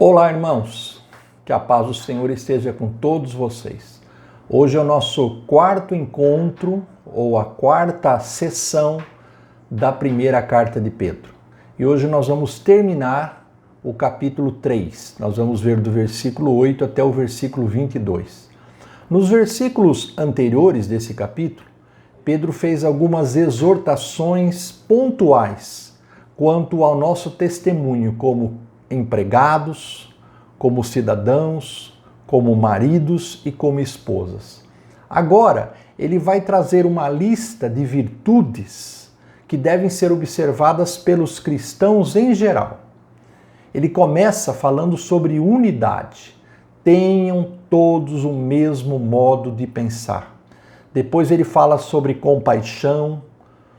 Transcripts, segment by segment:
Olá, irmãos, que a paz do Senhor esteja com todos vocês. Hoje é o nosso quarto encontro, ou a quarta sessão da primeira carta de Pedro. E hoje nós vamos terminar o capítulo 3. Nós vamos ver do versículo 8 até o versículo 22. Nos versículos anteriores desse capítulo, Pedro fez algumas exortações pontuais quanto ao nosso testemunho como empregados, como cidadãos, como maridos e como esposas. Agora, ele vai trazer uma lista de virtudes que devem ser observadas pelos cristãos em geral. Ele começa falando sobre unidade. Tenham todos o mesmo modo de pensar. Depois ele fala sobre compaixão,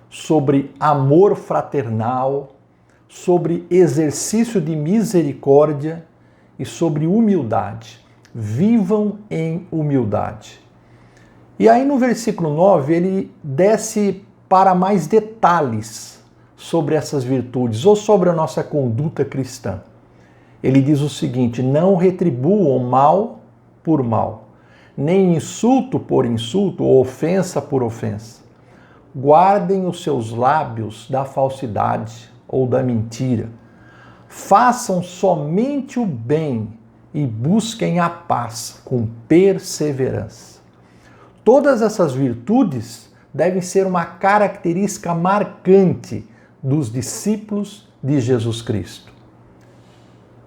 sobre amor fraternal, sobre exercício de misericórdia e sobre humildade. Vivam em humildade. E aí no versículo 9 ele desce para mais detalhes sobre essas virtudes ou sobre a nossa conduta cristã. Ele diz o seguinte: não retribuam mal por mal, nem insulto por insulto ou ofensa por ofensa. Guardem os seus lábios da falsidade ou da mentira. Façam somente o bem e busquem a paz com perseverança. Todas essas virtudes devem ser uma característica marcante dos discípulos de Jesus Cristo.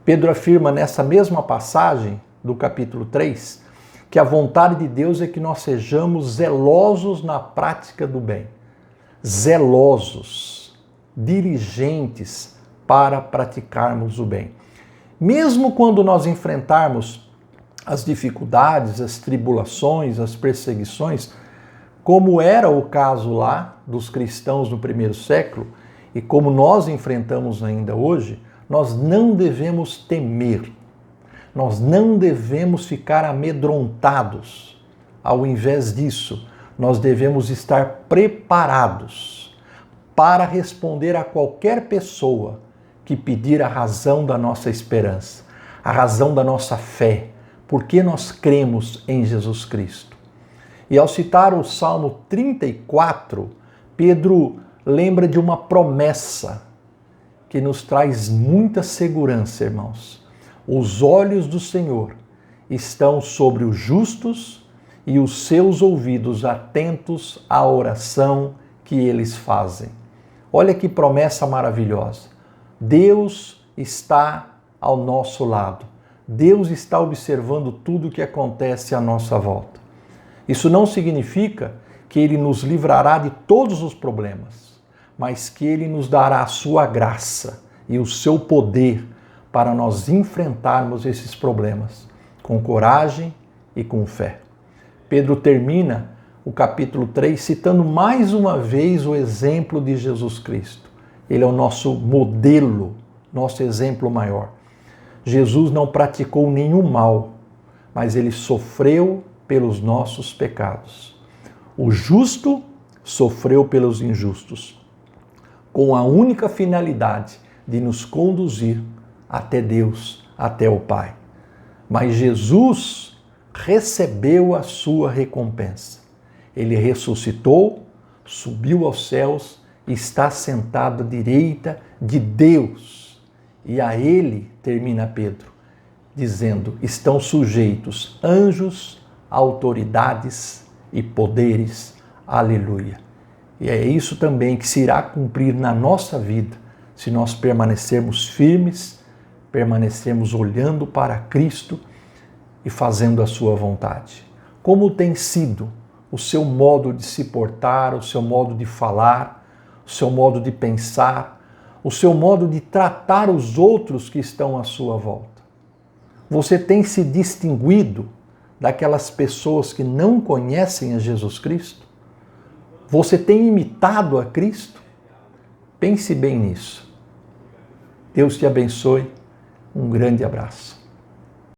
Pedro afirma nessa mesma passagem do capítulo 3 que a vontade de Deus é que nós sejamos zelosos na prática do bem. Zelosos, diligentes para praticarmos o bem. Mesmo quando nós enfrentarmos as dificuldades, as tribulações, as perseguições, como era o caso lá dos cristãos no primeiro século e como nós enfrentamos ainda hoje, nós não devemos temer, nós não devemos ficar amedrontados. Ao invés disso, nós devemos estar preparados para responder a qualquer pessoa que pedir a razão da nossa esperança, a razão da nossa fé, porque nós cremos em Jesus Cristo. E ao citar o Salmo 34, Pedro lembra de uma promessa que nos traz muita segurança, irmãos. Os olhos do Senhor estão sobre os justos e os seus ouvidos atentos à oração que eles fazem. Olha que promessa maravilhosa. Deus está ao nosso lado. Deus está observando tudo o que acontece à nossa volta. Isso não significa que Ele nos livrará de todos os problemas, mas que Ele nos dará a sua graça e o seu poder para nós enfrentarmos esses problemas com coragem e com fé. Pedro termina o capítulo 3 citando mais uma vez o exemplo de Jesus Cristo. Ele é o nosso modelo, nosso exemplo maior. Jesus não praticou nenhum mal, mas ele sofreu pelos nossos pecados. O justo sofreu pelos injustos, com a única finalidade de nos conduzir até Deus, até o Pai. Mas Jesus recebeu a sua recompensa. Ele ressuscitou, subiu aos céus e está sentado à direita de Deus. E a ele, termina Pedro, dizendo, estão sujeitos anjos, autoridades e poderes. Aleluia. E é isso também que se irá cumprir na nossa vida, se nós permanecermos firmes, permanecermos olhando para Cristo e fazendo a sua vontade. Como tem sido o seu modo de se portar, o seu modo de falar, o seu modo de pensar, o seu modo de tratar os outros que estão à sua volta? Você tem se distinguido daquelas pessoas que não conhecem a Jesus Cristo? Você tem imitado a Cristo? Pense bem nisso. Deus te abençoe. Um grande abraço.